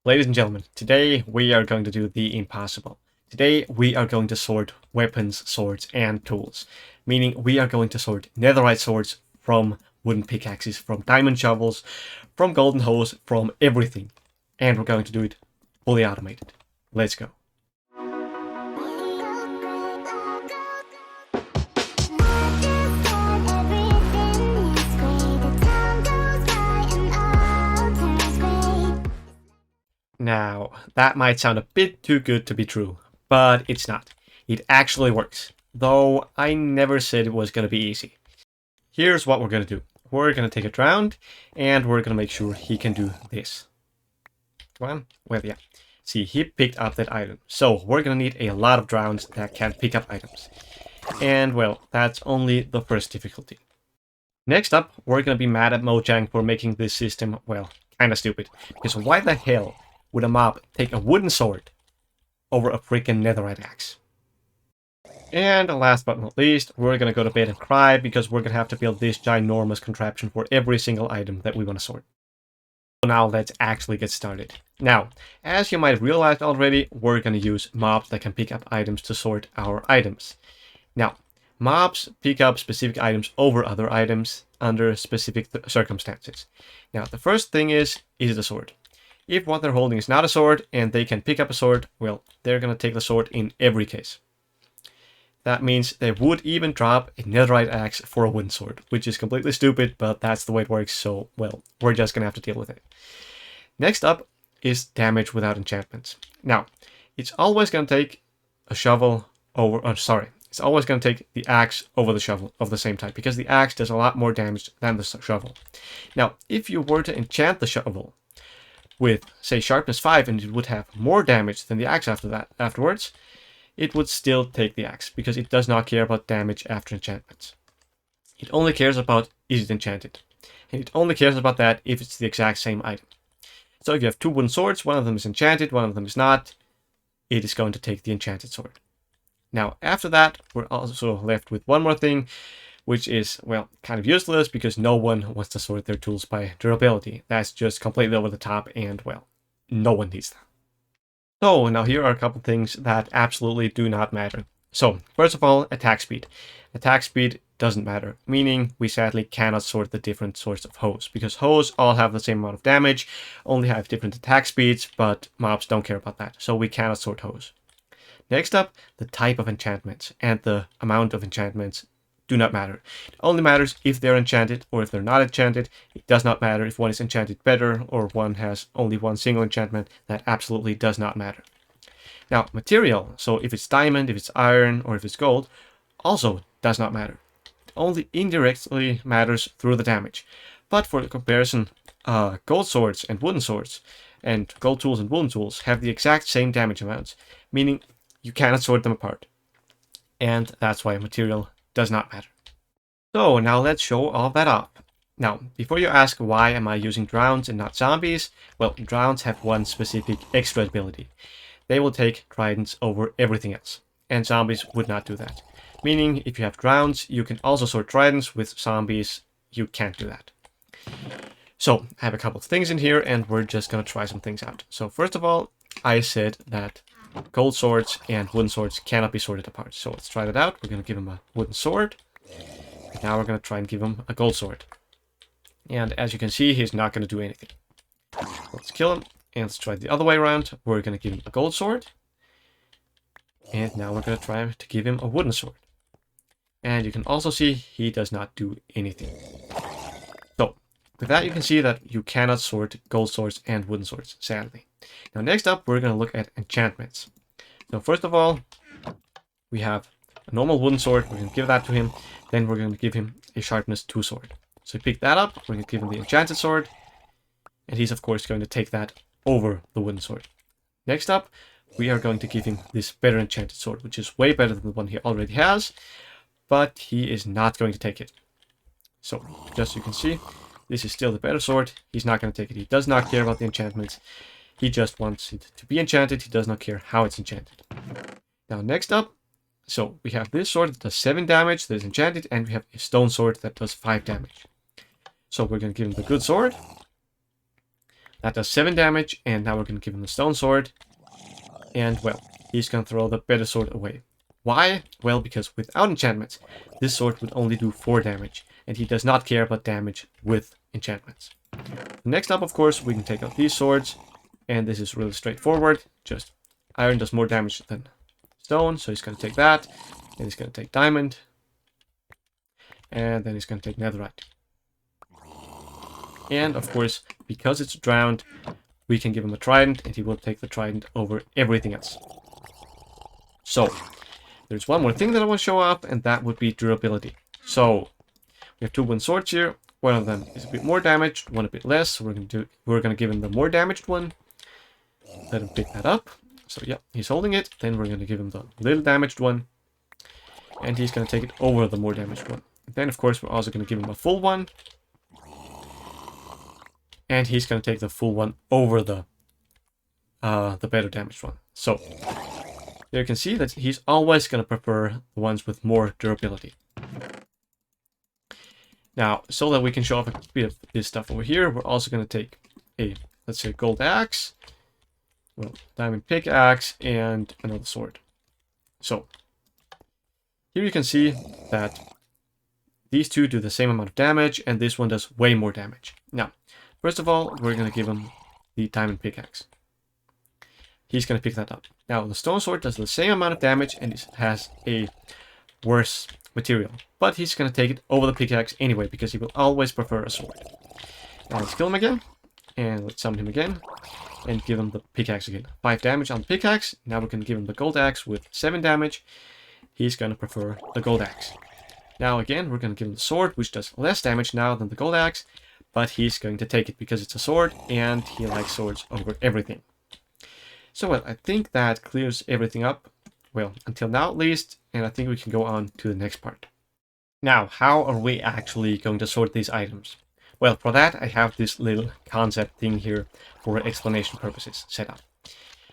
Ladies and gentlemen, today we are going to do the impossible. Today we are going to sort weapons, swords, and tools. Meaning we are going to sort netherite swords from wooden pickaxes, from diamond shovels, from golden hoes, from everything. And we're going to do it fully automated. Let's go. Now, that might sound a bit too good to be true, but it's not. It actually works, though I never said it was going to be easy. Here's what we're going to do. We're going to take it round, and we're going to make sure he can do this. Come on. Well, yeah. See, he picked up that item. So, we're going to need a lot of drowns that can pick up items. And, well, that's only the first difficulty. Next up, we're going to be mad at Mojang for making this system, well, kinda stupid. Because why the hell would a mob take a wooden sword over a freaking netherite axe? And last but not least, we're gonna go to bed and cry because we're gonna have to build this ginormous contraption for every single item that we want to sort. So now let's actually get started. Now, as you might have realized already, we're gonna use mobs that can pick up items to sort our items. Now, mobs pick up specific items over other items under specific circumstances. Now, the first thing is it a sword? If what they're holding is not a sword and they can pick up a sword, well, they're going to take the sword in every case. That means they would even drop a netherite axe for a wooden sword, which is completely stupid, but that's the way it works, so, well, we're just going to have to deal with it. Next up is damage without enchantments. Now, it's always going to take a shovel over, it's always going to take the axe over the shovel of the same type, because the axe does a lot more damage than the shovel. Now, if you were to enchant the shovel with, say, sharpness 5, and it would have more damage than the axe afterwards, it would still take the axe, because it does not care about damage after enchantments. It only cares about, is it enchanted? And it only cares about that if it's the exact same item. So if you have two wooden swords, one of them is enchanted, one of them is not, it is going to take the enchanted sword. Now, after that, we're also left with one more thing, which is, well, kind of useless because no one wants to sort their tools by durability. That's just completely over the top and, well, no one needs that. So, now here are a couple things that absolutely do not matter. So, first of all, attack speed. Attack speed doesn't matter, meaning we sadly cannot sort the different sorts of hoes, because hoes all have the same amount of damage, only have different attack speeds, but mobs don't care about that, so we cannot sort hoes. Next up, the type of enchantments and the amount of enchantments do not matter. It only matters if they're enchanted or if they're not enchanted. It does not matter if one is enchanted better or one has only one single enchantment. That absolutely does not matter. Now, material, so if it's diamond, if it's iron, or if it's gold, also does not matter. It only indirectly matters through the damage. But for the comparison, gold swords and wooden swords and gold tools and wooden tools have the exact same damage amounts, meaning you cannot sort them apart. And that's why material does not matter. So now let's show all that off. Now, before you ask why am I using drowns and not zombies, well, drowns have one specific extra ability. They will take tridents over everything else, and zombies would not do that. Meaning, if you have drowns, you can also sort tridents. With zombies, you can't do that. So, I have a couple of things in here, and we're just going to try some things out. So, first of all, I said that gold swords and wooden swords cannot be sorted apart. So let's try that out. We're going to give him a wooden sword. Now we're going to try and give him a gold sword. And as you can see, he's not going to do anything. Let's kill him. And let's try the other way around. We're going to give him a gold sword. And now we're going to try to give him a wooden sword. And you can also see he does not do anything. So with that, you can see that you cannot sort gold swords and wooden swords, sadly. Now next up, we're going to look at enchantments. So first of all, we have a normal wooden sword. We're going to give that to him. Then we're going to give him a sharpness 2 sword. So pick that up. We're going to give him the enchanted sword. And he's of course going to take that over the wooden sword. Next up, we are going to give him this better enchanted sword, which is way better than the one he already has. But he is not going to take it. So just so you can see, this is still the better sword. He's not going to take it. He does not care about the enchantments. He just wants it to be enchanted. He does not care how it's enchanted. Now, next up, so we have this sword that does 7 damage, that is enchanted, and we have a stone sword that does 5 damage. So we're going to give him the good sword. That does 7 damage, and now we're going to give him the stone sword. And, well, he's going to throw the better sword away. Why? Well, because without enchantments, this sword would only do 4 damage, and he does not care about damage with enchantments. Next up, of course, we can take out these swords, and this is really straightforward. Just iron does more damage than stone, so he's going to take that, and he's going to take diamond, and then he's going to take netherite. And, of course, because it's drowned, we can give him a trident, and he will take the trident over everything else. So, there's one more thing that I want to show off, and that would be durability. So, we have 2 wooden swords here. One of them is a bit more damaged, one a bit less. So we're going to give him the more damaged one. Let him pick that up. So yeah, he's holding it. Then we're going to give him the little damaged one, and he's going to take it over the more damaged one. And then, of course, we're also going to give him a full one, and he's going to take the full one over the better damaged one. So you can see that he's always going to prefer the ones with more durability. Now, so that we can show off a bit of this stuff over here, we're also going to take a, let's say, gold axe, well, diamond pickaxe, and another sword. So, here you can see that these two do the same amount of damage, and this one does way more damage. Now, first of all, we're going to give him the diamond pickaxe. He's going to pick that up. Now, the stone sword does the same amount of damage, and it has a worse material. But he's going to take it over the pickaxe anyway, because he will always prefer a sword. Now let's kill him again, and let's summon him again, and give him the pickaxe again. 5 damage on the pickaxe. Now we're going to give him the gold axe with 7 damage. He's going to prefer the gold axe. Now again, we're going to give him the sword, which does less damage now than the gold axe, but he's going to take it because it's a sword, and he likes swords over everything. So, well, I think that clears everything up, well, until now at least, and I think we can go on to the next part. Now, how are we actually going to sort these items? Well, for that, I have this little concept thing here for explanation purposes set up.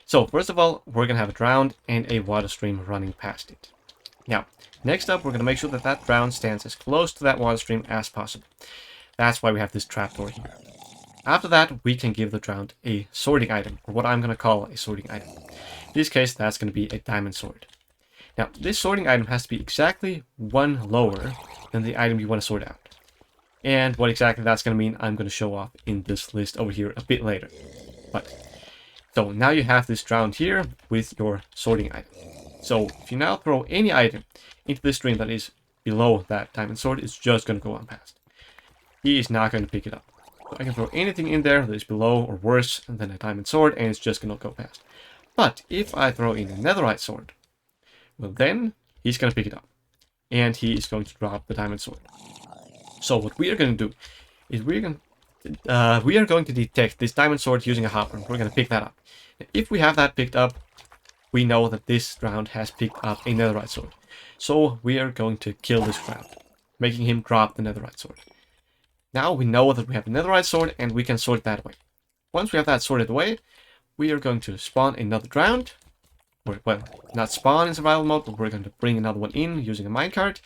So, first of all, we're going to have a drown and a water stream running past it. Now, next up, we're going to make sure that that drown stands as close to that water stream as possible. That's why we have this trapdoor here. After that, we can give the drowned a sorting item, or what I'm going to call a sorting item. In this case, that's going to be a diamond sword. Now, this sorting item has to be exactly 1 lower than the item you want to sort out. And what exactly that's going to mean, I'm going to show off in this list over here a bit later. So now you have this drowned here with your sorting item. So if you now throw any item into this stream that is below that diamond sword, it's just going to go on past. He is not going to pick it up. So I can throw anything in there that is below or worse than a diamond sword, and it's just going to go past. But if I throw in a netherite sword, well then, he's going to pick it up. And he is going to drop the diamond sword. So what we are going to do is we are going to detect this diamond sword using a hopper. We're going to pick that up. If we have that picked up, we know that this round has picked up a netherite sword. So we are going to kill this round, making him drop the netherite sword. Now we know that we have a netherite sword, and we can sort that away. Once we have that sorted away, we are going to spawn another drowned. Well, not spawn in survival mode, but we're going to bring another one in using a minecart,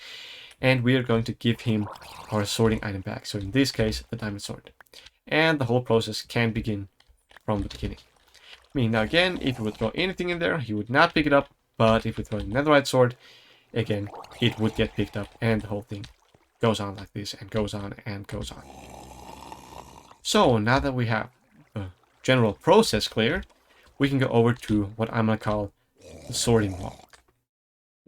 and we are going to give him our sorting item back. So in this case, the diamond sword. And the whole process can begin from the beginning. I mean, now again, if we would throw anything in there, he would not pick it up, but if we throw a netherite sword, again, it would get picked up, and the whole thing goes on like this, and goes on, and goes on. So, now that we have the general process clear, we can go over to what I'm going to call the sorting wall.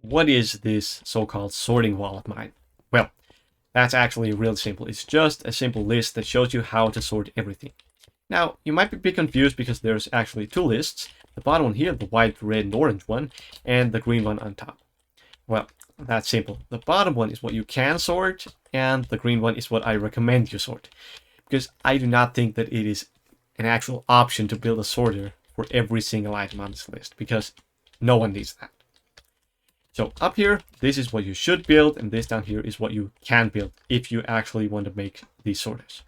What is this so-called sorting wall of mine? Well, that's actually real simple. It's just a simple list that shows you how to sort everything. Now, you might be a bit confused because there's actually 2 lists. The bottom one here, the white, red, and orange one, and the green one on top. Well, that's simple. The bottom one is what you can sort, and the green one is what I recommend you sort. Because I do not think that it is an actual option to build a sorter for every single item on this list, because no one needs that. So up here, this is what you should build, and this down here is what you can build if you actually want to make these sorters.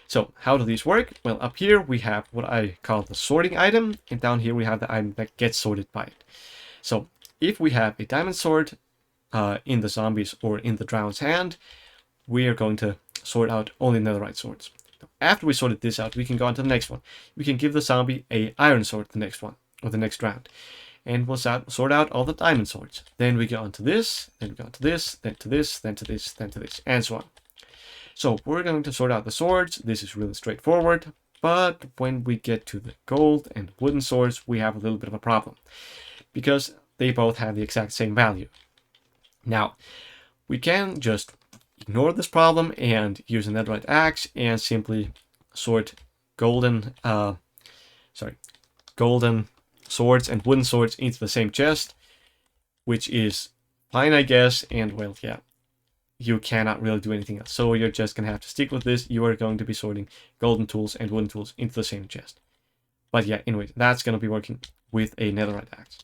So how do these work? Well, up here we have what I call the sorting item, and down here we have the item that gets sorted by it. So if we have a diamond sword in the zombies or in the drowned's hand, we are going to sort out only netherite swords. After we sorted this out, we can go on to the next one. We can give the zombie a iron sword the next one, or the next round. And we'll sort out all the diamond swords. Then we go on to this, then we go on to this, then to this, then to this, then to this, and so on. So we're going to sort out the swords. This is really straightforward. But when we get to the gold and wooden swords, we have a little bit of a problem. Because they both have the exact same value. Now, we can just ignore this problem and use a netherite axe and simply sort golden swords and wooden swords into the same chest, which is fine, I guess, and well, yeah, you cannot really do anything else. So you're just gonna have to stick with this. You are going to be sorting golden tools and wooden tools into the same chest. But yeah, anyway, that's gonna be working with a netherite axe.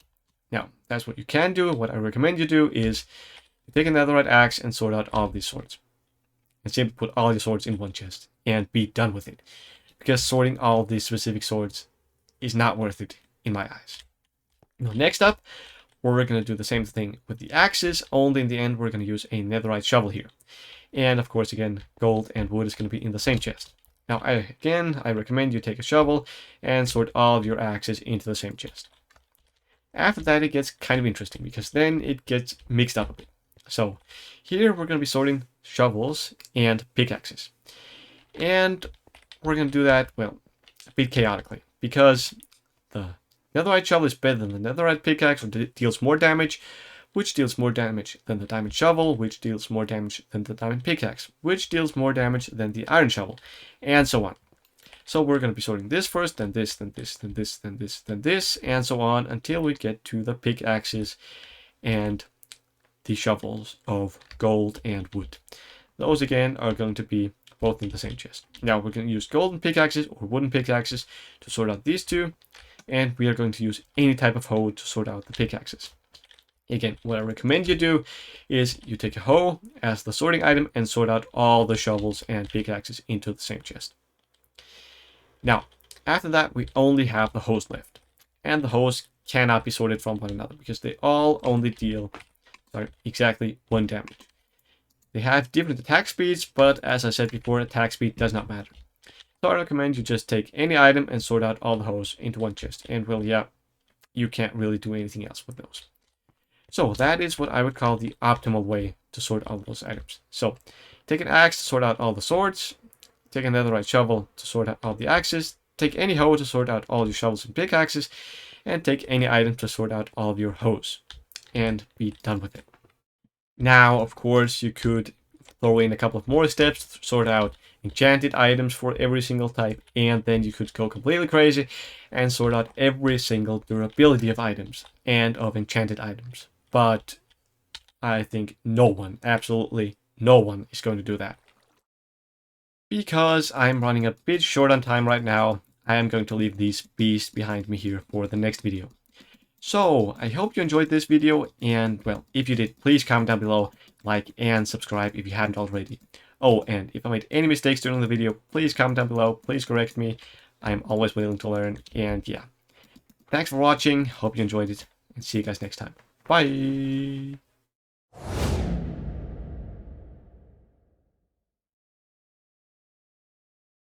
Now, that's what you can do. What I recommend you do is take a netherite axe and sort out all of these swords. And simply put all your swords in one chest and be done with it. Because sorting all of these specific swords is not worth it in my eyes. Now, next up, we're going to do the same thing with the axes, only in the end we're going to use a netherite shovel here. And of course, again, gold and wood is going to be in the same chest. Now, I recommend you take a shovel and sort all of your axes into the same chest. After that, it gets kind of interesting because then it gets mixed up a bit. So here we're going to be sorting shovels and pickaxes. And we're going to do that, well, a bit chaotically because the netherite shovel is better than the netherite pickaxe, which deals more damage, which deals more damage than the diamond shovel, which deals more damage than the diamond pickaxe, which deals more damage than the iron shovel, and so on. So we're going to be sorting this first, then this, then this, then this, then this, then this, and so on until we get to the pickaxes and the shovels of gold and wood. Those again are going to be both in the same chest. Now we're going to use golden pickaxes or wooden pickaxes to sort out these two, and we are going to use any type of hoe to sort out the pickaxes. Again, what I recommend you do is you take a hoe as the sorting item and sort out all the shovels and pickaxes into the same chest. Now, after that, we only have the hoes left. And the hoes cannot be sorted from one another because they all only deal exactly 1 damage. They have different attack speeds, but as I said before, attack speed does not matter. So I recommend you just take any item and sort out all the hoes into one chest. And well, yeah, you can't really do anything else with those. So that is what I would call the optimal way to sort all those items. So take an axe to sort out all the swords. Take a netherite shovel to sort out all the axes. Take any hoe to sort out all your shovels and pickaxes. And take any item to sort out all of your hoes. And be done with it. Now, of course, you could throw in a couple of more steps to sort out enchanted items for every single type. And then you could go completely crazy and sort out every single durability of items and of enchanted items. But I think no one, absolutely no one, is going to do that. Because I'm running a bit short on time right now, I am going to leave these beasts behind me here for the next video. So, I hope you enjoyed this video, and well, if you did, please comment down below, like, and subscribe if you haven't already. Oh, and if I made any mistakes during the video, please comment down below, please correct me. I'm always willing to learn, and yeah. Thanks for watching, hope you enjoyed it, and see you guys next time. Bye!